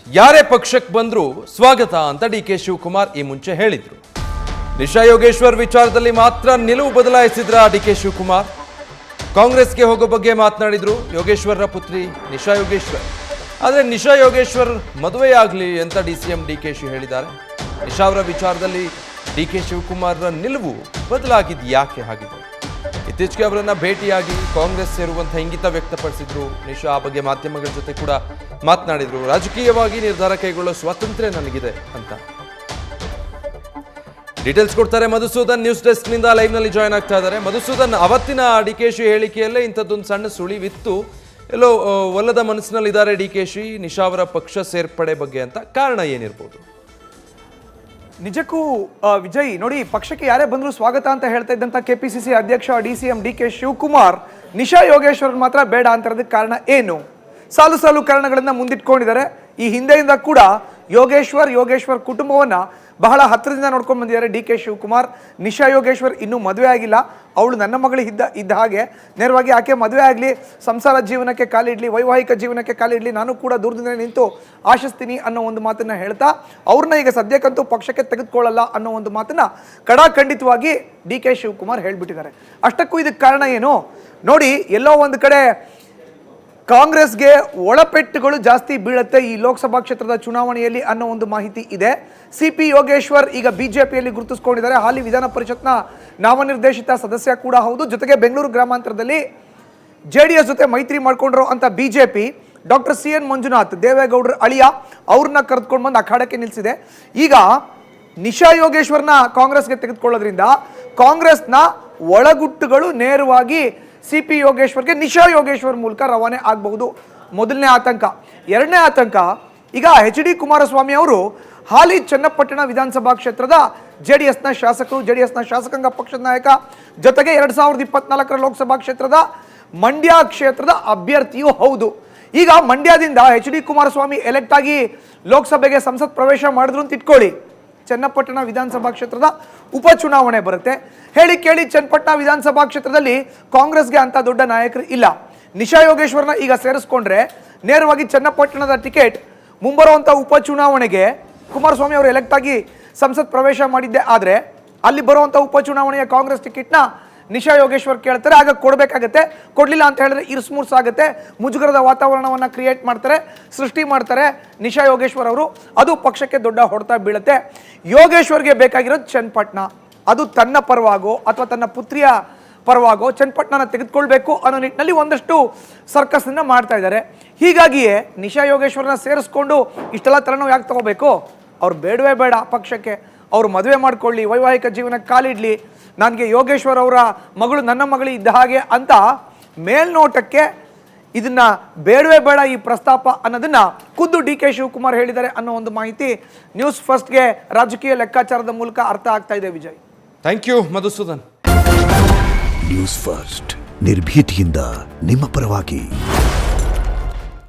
ಯಾರೇ ಪಕ್ಷಕ್ಕೆ ಬಂದರೂ ಸ್ವಾಗತ ಅಂತ ಡಿ.ಕೆ. ಶಿವಕುಮಾರ್ ಈ ಮುಂಚೆ ಹೇಳಿದ್ರು. ನಿಶಾ ಯೋಗೇಶ್ವರ್ ವಿಚಾರದಲ್ಲಿ ಮಾತ್ರ ನಿಲುವು ಬದಲಾಯಿಸಿದ್ರ ಡಿ.ಕೆ. ಶಿವಕುಮಾರ್. ಕಾಂಗ್ರೆಸ್ಗೆ ಹೋಗೋ ಬಗ್ಗೆ ಮಾತನಾಡಿದ್ರು ಯೋಗೇಶ್ವರರ ಪುತ್ರಿ ನಿಶಾ ಯೋಗೇಶ್ವರ್. ಆದರೆ ನಿಶಾ ಯೋಗೇಶ್ವರ್ ಮದುವೆಯಾಗಲಿ ಅಂತ ಡಿ.ಸಿ.ಎಂ ಡಿ.ಕೆ.ಶಿ ಹೇಳಿದ್ದಾರೆ. ನಿಶಾ ಅವರ ವಿಚಾರದಲ್ಲಿ ಡಿ.ಕೆ. ಶಿವಕುಮಾರ್ರ ನಿಲುವು ಬದಲಾಗಿದ್ದು ಯಾಕೆ ಆಗಿದೆ? ಇತ್ತೀಚೆಗೆ ಅವರನ್ನ ಭೇಟಿಯಾಗಿ ಕಾಂಗ್ರೆಸ್ ಸೇರುವಂತಹ ಇಂಗಿತ ವ್ಯಕ್ತಪಡಿಸಿದ್ರು ನಿಶಾ. ಆ ಬಗ್ಗೆ ಮಾಧ್ಯಮಗಳ ಜೊತೆ ಕೂಡ ಮಾತನಾಡಿದ್ರು. ರಾಜಕೀಯವಾಗಿ ನಿರ್ಧಾರ ಕೈಗೊಳ್ಳೋ ಸ್ವಾತಂತ್ರ್ಯ ನನಗಿದೆ ಅಂತ ಡೀಟೇಲ್ಸ್ ಕೊಡ್ತಾರೆ ಮಧುಸೂದನ್. ನ್ಯೂಸ್ ಡೆಸ್ಕ್ ನಿಂದ ಲೈವ್ ನಲ್ಲಿ ಜಾಯ್ನ್ ಆಗ್ತಾ ಇದ್ದಾರೆ. ಮಧುಸೂದನ್, ಅವತ್ತಿನ ಡಿ.ಕೆ.ಶಿ ಹೇಳಿಕೆಯಲ್ಲೇ ಇಂಥದ್ದೊಂದು ಸಣ್ಣ ಸುಳಿವಿತ್ತು. ಎಲ್ಲೋ ಒಲ್ಲದ ಮನಸ್ಸಿನಲ್ಲಿದ್ದಾರೆ ಡಿ.ಕೆ.ಶಿ ನಿಶಾ ಅವರ ಪಕ್ಷ ಸೇರ್ಪಡೆ ಬಗ್ಗೆ ಅಂತ. ಕಾರಣ ಏನಿರ್ಬೋದು? ನಿಜಕ್ಕೂ ವಿಜಯ್ ನೋಡಿ, ಪಕ್ಷಕ್ಕೆ ಯಾರೇ ಬಂದರೂ ಸ್ವಾಗತ ಅಂತ ಹೇಳ್ತಾ ಇದ್ದಂಥ ಕೆಪಿಸಿಸಿ ಅಧ್ಯಕ್ಷ ಡಿ.ಸಿ.ಎಂ ಡಿ.ಕೆ. ಶಿವಕುಮಾರ್ ನಿಶಾ ಯೋಗೇಶ್ವರ್ ಮಾತ್ರ ಬೇಡ ಅಂತಿರೋದಕ್ಕೆ ಕಾರಣ ಏನು? ಸಾಲು ಸಾಲು ಕಾರಣಗಳನ್ನ ಮುಂದಿಟ್ಕೊಂಡಿದ್ದಾರೆ. ಈ ಹಿಂದೆಯಿಂದ ಕೂಡ ಯೋಗೇಶ್ವರ್ ಕುಟುಂಬವನ್ನ ಬಹಳ ಹತ್ತಿರದಿಂದ ನೋಡ್ಕೊಂಡು ಬಂದಿದ್ದಾರೆ ಡಿ.ಕೆ. ಶಿವಕುಮಾರ್. ನಿಶಾ ಯೋಗೇಶ್ವರ್ ಇನ್ನೂ ಮದುವೆ ಆಗಿಲ್ಲ. ಅವಳು ನನ್ನ ಮಗಳು ಇದ್ದ ಹಾಗೆ ನೇರವಾಗಿ ಆಕೆ ಮದುವೆ ಆಗಲಿ, ಸಂಸಾರ ಜೀವನಕ್ಕೆ ಕಾಲಿಡಲಿ, ವೈವಾಹಿಕ ಜೀವನಕ್ಕೆ ಕಾಲಿಡಲಿ, ನಾನು ಕೂಡ ದೂರದಿಂದ ನಿಂತು ಆಶಿಸ್ತೀನಿ ಅನ್ನೋ ಒಂದು ಮಾತನ್ನ ಹೇಳ್ತಾ ಅವ್ರನ್ನ ಈಗ ಸದ್ಯಕ್ಕಂತೂ ಪಕ್ಷಕ್ಕೆ ತೆಗೆದುಕೊಳ್ಳಲ್ಲ ಅನ್ನೋ ಒಂದು ಮಾತನ್ನ ಕಡಾಖಂಡಿತವಾಗಿ ಡಿ.ಕೆ. ಶಿವಕುಮಾರ್ ಹೇಳ್ಬಿಟ್ಟಿದ್ದಾರೆ. ಅಷ್ಟಕ್ಕೂ ಇದಕ್ಕೆ ಕಾರಣ ಏನು ನೋಡಿ, ಎಲ್ಲೋ ಒಂದು ಕಡೆ ಕಾಂಗ್ರೆಸ್ಗೆ ಒಳಪೆಟ್ಟುಗಳು ಜಾಸ್ತಿ ಬೀಳುತ್ತೆ ಈ ಲೋಕಸಭಾ ಕ್ಷೇತ್ರದ ಚುನಾವಣೆಯಲ್ಲಿ ಅನ್ನೋ ಒಂದು ಮಾಹಿತಿ ಇದೆ. ಸಿ.ಪಿ. ಯೋಗೇಶ್ವರ್ ಈಗ ಬಿಜೆಪಿಯಲ್ಲಿ ಗುರುತಿಸಿಕೊಂಡಿದ್ದಾರೆ. ಹಾಲಿ ವಿಧಾನ ಪರಿಷತ್ನ ನಾಮನಿರ್ದೇಶಿತ ಸದಸ್ಯ ಕೂಡ ಹೌದು. ಜೊತೆಗೆ ಬೆಂಗಳೂರು ಗ್ರಾಮಾಂತರದಲ್ಲಿ JDS ಜೊತೆ ಮೈತ್ರಿ ಮಾಡ್ಕೊಂಡ್ರು ಅಂತ ಬಿಜೆಪಿ ಡಾಕ್ಟರ್ C.N. ಮಂಜುನಾಥ್, ದೇವೇಗೌಡರ ಅಳಿಯ, ಅವ್ರನ್ನ ಕರೆದುಕೊಂಡು ಬಂದು ಅಖಾಡಕ್ಕೆ ನಿಲ್ಲಿಸಿದೆ. ಈಗ ನಿಶಾ ಯೋಗೇಶ್ವರ್ನ ಕಾಂಗ್ರೆಸ್ಗೆ ತೆಗೆದುಕೊಳ್ಳೋದ್ರಿಂದ ಕಾಂಗ್ರೆಸ್ನ ಒಳಗುಟ್ಟುಗಳು ನೇರವಾಗಿ ಸಿ.ಪಿ. ಯೋಗೇಶ್ವರ್ಗೆ ನಿಶಾ ಯೋಗೇಶ್ವರ್ ಮೂಲಕ ರವಾನೆ ಆಗಬಹುದು. ಮೊದಲನೇ ಆತಂಕ. ಎರಡನೇ ಆತಂಕ, ಈಗ H.D. ಕುಮಾರಸ್ವಾಮಿ ಅವರು ಹಾಲಿ ಚನ್ನಪಟ್ಟಣ ವಿಧಾನಸಭಾ ಕ್ಷೇತ್ರದ JDSನ ಶಾಸಕರು, JDSನ ಶಾಸಕಾಂಗ ಪಕ್ಷದ ನಾಯಕ, ಜೊತೆಗೆ 2024 ಲೋಕಸಭಾ ಕ್ಷೇತ್ರದ ಮಂಡ್ಯ ಕ್ಷೇತ್ರದ ಅಭ್ಯರ್ಥಿಯೂ ಹೌದು. ಈಗ ಮಂಡ್ಯದಿಂದ H.D. ಕುಮಾರಸ್ವಾಮಿ ಎಲೆಕ್ಟ್ ಆಗಿ ಲೋಕಸಭೆಗೆ ಸಂಸತ್ ಪ್ರವೇಶ ಮಾಡಿದ್ರು ಅಂತ ಇಟ್ಕೊಳ್ಳಿ. ಚನ್ನಪಟ್ಟಣ ವಿಧಾನಸಭಾ ಕ್ಷೇತ್ರದ ಉಪಚುನಾವಣೆ ಬರುತ್ತೆ. ಹೇಳಿ ಕೇಳಿ ಚನ್ನಪಟ್ಟಣ ವಿಧಾನಸಭಾ ಕ್ಷೇತ್ರದಲ್ಲಿ ಕಾಂಗ್ರೆಸ್ಗೆ ಅಂತ ದೊಡ್ಡ ನಾಯಕರು ಇಲ್ಲ. ನಿಶಾ ಯೋಗೇಶ್ವರ್ನ ಈಗ ಸೇರಿಸ್ಕೊಂಡ್ರೆ ನೇರವಾಗಿ ಚನ್ನಪಟ್ಟಣದ ಟಿಕೆಟ್ ಮುಂಬರುವಂಥ ಉಪಚುನಾವಣೆಗೆ ಕುಮಾರಸ್ವಾಮಿ ಅವರು ಎಲೆಕ್ಟ್ ಆಗಿ ಸಂಸತ್ ಪ್ರವೇಶ ಮಾಡಿದ್ದೆ ಆದರೆ ಅಲ್ಲಿ ಬರುವಂಥ ಉಪಚುನಾವಣೆಯ ಕಾಂಗ್ರೆಸ್ ಟಿಕೆಟ್ನ ನಿಶಾ ಯೋಗೇಶ್ವರ್ ಕೇಳ್ತಾರೆ. ಆಗ ಕೊಡಬೇಕಾಗತ್ತೆ. ಕೊಡಲಿಲ್ಲ ಅಂತ ಹೇಳಿದ್ರೆ ಇರ್ಸ್ಮೂರ್ಸ್ ಆಗುತ್ತೆ. ಮುಜುಗರದ ವಾತಾವರಣವನ್ನು ಕ್ರಿಯೇಟ್ ಮಾಡ್ತಾರೆ, ಸೃಷ್ಟಿ ಮಾಡ್ತಾರೆ ನಿಶಾ ಯೋಗೇಶ್ವರ್ ಅವರು. ಅದು ಪಕ್ಷಕ್ಕೆ ದೊಡ್ಡ ಹೊಡೆತ ಬೀಳುತ್ತೆ. ಯೋಗೇಶ್ವರ್ಗೆ ಬೇಕಾಗಿರೋದು ಚನ್ನಪಟ್ಟಣ. ಅದು ತನ್ನ ಪರವಾಗೋ ಅಥವಾ ತನ್ನ ಪುತ್ರಿಯ ಪರವಾಗೋ ಚನ್ನಪಟ್ಟಣನ ತೆಗೆದುಕೊಳ್ಬೇಕು ಅನ್ನೋ ನಿಟ್ಟಿನಲ್ಲಿ ಒಂದಷ್ಟು ಸರ್ಕಸ್ನ ಮಾಡ್ತಾ ಇದ್ದಾರೆ. ಹೀಗಾಗಿಯೇ ನಿಶಾ ಯೋಗೇಶ್ವರನ ಸೇರಿಸ್ಕೊಂಡು ಇಷ್ಟೆಲ್ಲ ತಲೆನೋವು ಯಾಕೆ ತಗೋಬೇಕು? ಅವ್ರು ಬೇಡವೇ ಬೇಡ ಪಕ್ಷಕ್ಕೆ. ಅವ್ರು ಮದುವೆ ಮಾಡ್ಕೊಳ್ಳಿ, ವೈವಾಹಿಕ ಜೀವನಕ್ಕೆ ಕಾಲಿಡಲಿ, ನನಗೆ ಯೋಗೇಶ್ವರ್ ಅವರ ಮಗಳು ನನ್ನ ಮಗಳು ಇದ್ದ ಹಾಗೆ ಅಂತ ಮೇಲ್ನೋಟಕ್ಕೆ ಇದನ್ನ ಬೇಡವೇ ಬೇಡ ಈ ಪ್ರಸ್ತಾಪ ಅನ್ನೋದನ್ನ ಖುದ್ದು ಡಿ.ಕೆ. ಶಿವಕುಮಾರ್ ಹೇಳಿದ್ದಾರೆ ಅನ್ನೋ ಒಂದು ಮಾಹಿತಿ ನ್ಯೂಸ್ ಫಸ್ಟ್ಗೆ ರಾಜಕೀಯ ಲೆಕ್ಕಾಚಾರದ ಮೂಲಕ ಅರ್ಥ ಆಗ್ತಾ ಇದೆ. Vijay, thank you Madhusudan. News First ನಿರ್ಭೀತಿಯಿಂದ ನಿಮ್ಮ ಪರವಾಗಿ.